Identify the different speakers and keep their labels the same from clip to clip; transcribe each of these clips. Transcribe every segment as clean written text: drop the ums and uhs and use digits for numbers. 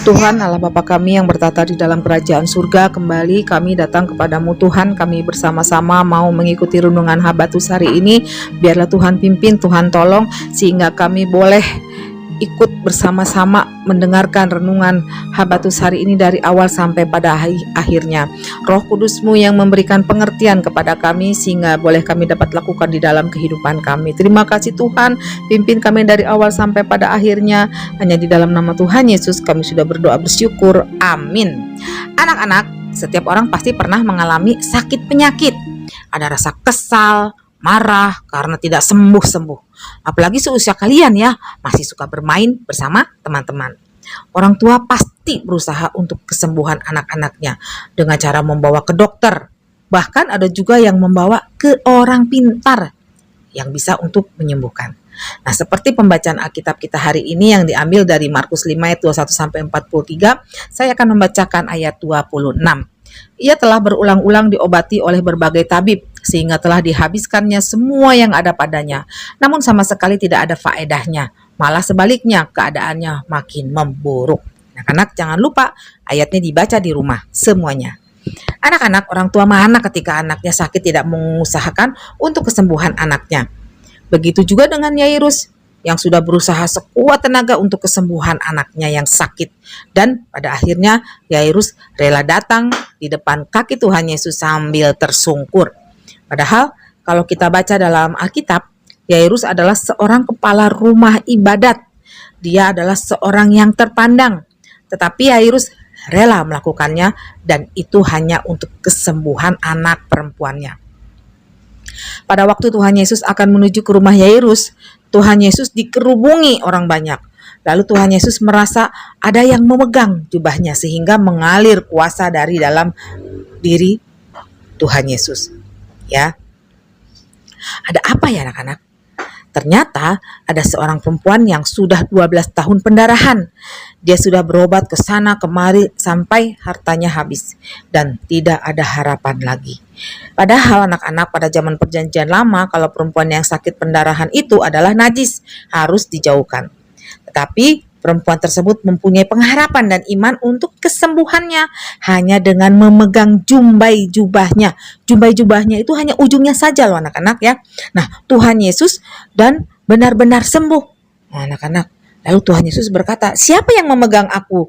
Speaker 1: Tuhan Allah Bapa kami yang bertata di dalam kerajaan surga, kembali kami datang kepadamu Tuhan. Kami bersama-sama mau mengikuti renungan Habatus hari ini. Biarlah Tuhan pimpin, Tuhan tolong, sehingga kami boleh ikut bersama-sama mendengarkan renungan Habatus hari ini dari awal sampai pada akhirnya. Roh Kudus-Mu yang memberikan pengertian kepada kami sehingga boleh kami dapat lakukan di dalam kehidupan kami. Terima kasih Tuhan, pimpin kami dari awal sampai pada akhirnya. Hanya di dalam nama Tuhan Yesus kami sudah berdoa bersyukur. Amin. Anak-anak, setiap orang pasti pernah mengalami sakit penyakit. Ada rasa kesal, marah karena tidak sembuh-sembuh. Apalagi seusia kalian ya, masih suka bermain bersama teman-teman. Orang tua pasti berusaha untuk kesembuhan anak-anaknya dengan cara membawa ke dokter. Bahkan ada juga yang membawa ke orang pintar yang bisa untuk menyembuhkan. Nah, seperti pembacaan Alkitab kita hari ini yang diambil dari Markus 5 ayat 21 sampai 43, saya akan membacakan ayat 26. Ia telah berulang-ulang diobati oleh berbagai tabib, sehingga telah dihabiskannya semua yang ada padanya. Namun sama sekali tidak ada faedahnya, malah sebaliknya keadaannya makin memburuk. Anak-anak jangan lupa ayatnya dibaca di rumah semuanya. Anak-anak, orang tua mana ketika anaknya sakit tidak mengusahakan untuk kesembuhan anaknya. Begitu juga dengan Yairus yang sudah berusaha sekuat tenaga untuk kesembuhan anaknya yang sakit. Dan pada akhirnya Yairus rela datang di depan kaki Tuhan Yesus sambil tersungkur. Padahal kalau kita baca dalam Alkitab, Yairus adalah seorang kepala rumah ibadat. Dia adalah seorang yang terpandang. Tetapi Yairus rela melakukannya, dan itu hanya untuk kesembuhan anak perempuannya. Pada waktu Tuhan Yesus akan menuju ke rumah Yairus, Tuhan Yesus dikerubungi orang banyak. Lalu Tuhan Yesus merasa ada yang memegang jubahnya sehingga mengalir kuasa dari dalam diri Tuhan Yesus. Ya. Ada apa ya anak-anak? Ternyata ada seorang perempuan yang sudah 12 tahun pendarahan. Dia sudah berobat ke sana kemari sampai hartanya habis dan tidak ada harapan lagi. Padahal anak-anak pada zaman perjanjian lama, kalau perempuan yang sakit pendarahan itu adalah najis, harus dijauhkan. Tetapi perempuan tersebut mempunyai pengharapan dan iman untuk kesembuhannya hanya dengan memegang jumbai jubahnya. Jumbai jubahnya itu hanya ujungnya saja loh anak-anak ya. Nah, Tuhan Yesus dan benar-benar sembuh. Nah, anak-anak, lalu Tuhan Yesus berkata, "Siapa yang memegang aku?"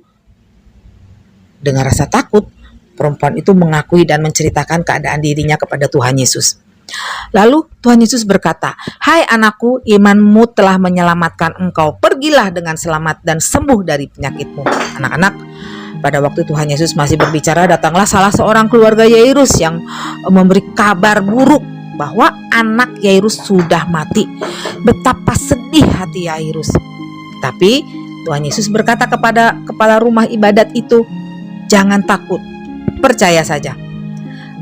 Speaker 1: Dengan rasa takut, perempuan itu mengakui dan menceritakan keadaan dirinya kepada Tuhan Yesus. Lalu Tuhan Yesus berkata, "Hai anakku, imanmu telah menyelamatkan engkau. Pergilah dengan selamat dan sembuh dari penyakitmu." Anak-anak, pada waktu Tuhan Yesus masih berbicara, datanglah salah seorang keluarga Yairus yang memberi kabar buruk bahwa anak Yairus sudah mati. Betapa sedih hati Yairus. Tapi Tuhan Yesus berkata kepada kepala rumah ibadat itu, "Jangan takut, percaya saja."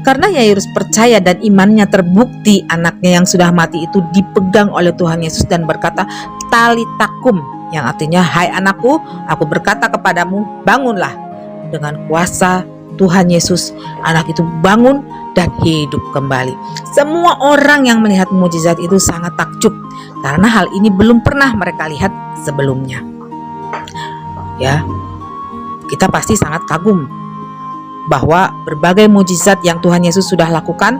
Speaker 1: Karena Yairus percaya dan imannya terbukti, anaknya yang sudah mati itu dipegang oleh Tuhan Yesus dan berkata, "Talitakum," yang artinya, "Hai anakku, aku berkata kepadamu, bangunlah." Dengan kuasa Tuhan Yesus, anak itu bangun dan hidup kembali. Semua orang yang melihat mukjizat itu sangat takjub karena hal ini belum pernah mereka lihat sebelumnya. Ya, kita pasti sangat kagum bahwa berbagai mukjizat yang Tuhan Yesus sudah lakukan.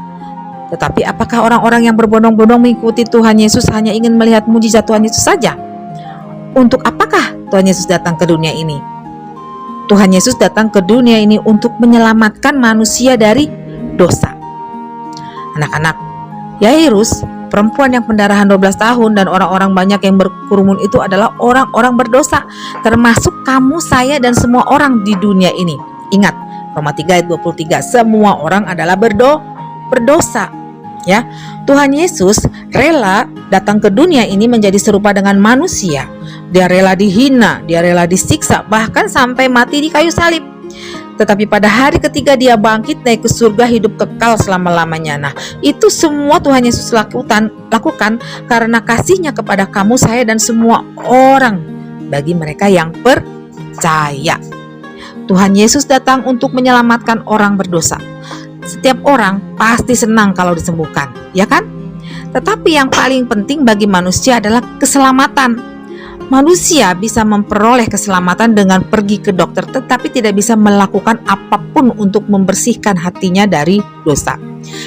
Speaker 1: Tetapi apakah orang-orang yang berbondong-bondong mengikuti Tuhan Yesus hanya ingin melihat mukjizat Tuhan Yesus saja? Untuk apakah Tuhan Yesus datang ke dunia ini? Tuhan Yesus datang ke dunia ini untuk menyelamatkan manusia dari dosa. Anak-anak, Yairus, perempuan yang pendarahan 12 tahun dan orang-orang banyak yang berkerumun itu adalah orang-orang berdosa, termasuk kamu, saya, dan semua orang di dunia ini. Ingat, Roma 3 ayat 23, semua orang adalah berdosa. Ya, Tuhan Yesus rela datang ke dunia ini menjadi serupa dengan manusia. Dia rela dihina, dia rela disiksa, bahkan sampai mati di kayu salib. Tetapi pada hari ketiga dia bangkit naik ke surga, hidup kekal selama-lamanya. Nah, itu semua Tuhan Yesus lakukan karena kasih-Nya kepada kamu, saya, dan semua orang, bagi mereka yang percaya. Tuhan Yesus datang untuk menyelamatkan orang berdosa. Setiap orang pasti senang kalau disembuhkan, ya kan? Tetapi yang paling penting bagi manusia adalah keselamatan. Manusia bisa memperoleh keselamatan dengan pergi ke dokter, tetapi tidak bisa melakukan apapun untuk membersihkan hatinya dari dosa.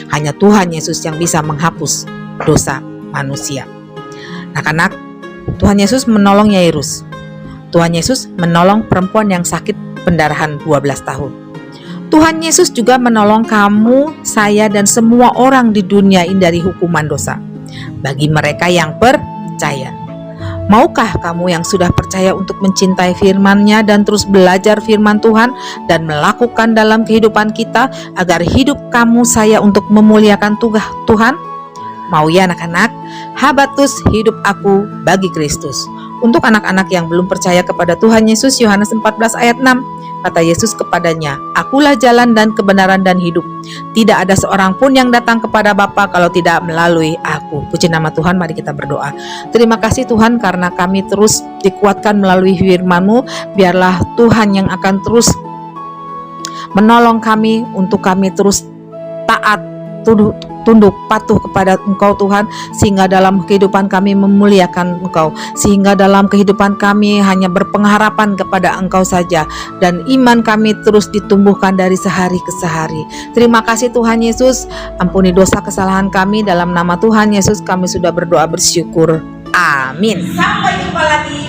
Speaker 1: Hanya Tuhan Yesus yang bisa menghapus dosa manusia. Anak-anak, Tuhan Yesus menolong Yairus. Tuhan Yesus menolong perempuan yang sakit pendarahan 12 tahun. Tuhan Yesus juga menolong kamu, saya, dan semua orang di dunia ini dari hukuman dosa. Bagi mereka yang percaya. Maukah kamu yang sudah percaya untuk mencintai firman-Nya dan terus belajar firman Tuhan dan melakukan dalam kehidupan kita agar hidup kamu, saya, untuk memuliakan Tuhan? Mau ya anak-anak? Habatus hidup aku bagi Kristus. Untuk anak-anak yang belum percaya kepada Tuhan Yesus, Yohanes 14 ayat 6, kata Yesus kepadanya, "Akulah jalan dan kebenaran dan hidup. Tidak ada seorang pun yang datang kepada Bapa kalau tidak melalui aku." Puji nama Tuhan, mari kita berdoa. Terima kasih Tuhan karena kami terus dikuatkan melalui firman-Mu. Biarlah Tuhan yang akan terus menolong kami untuk kami terus taat, tunduk, patuh kepada Engkau Tuhan, sehingga dalam kehidupan kami memuliakan Engkau, sehingga dalam kehidupan kami hanya berpengharapan kepada Engkau saja, dan iman kami terus ditumbuhkan dari sehari ke sehari. Terima kasih Tuhan Yesus, ampuni dosa kesalahan kami, dalam nama Tuhan Yesus kami sudah berdoa bersyukur. Amin. Sampai jumpa lagi.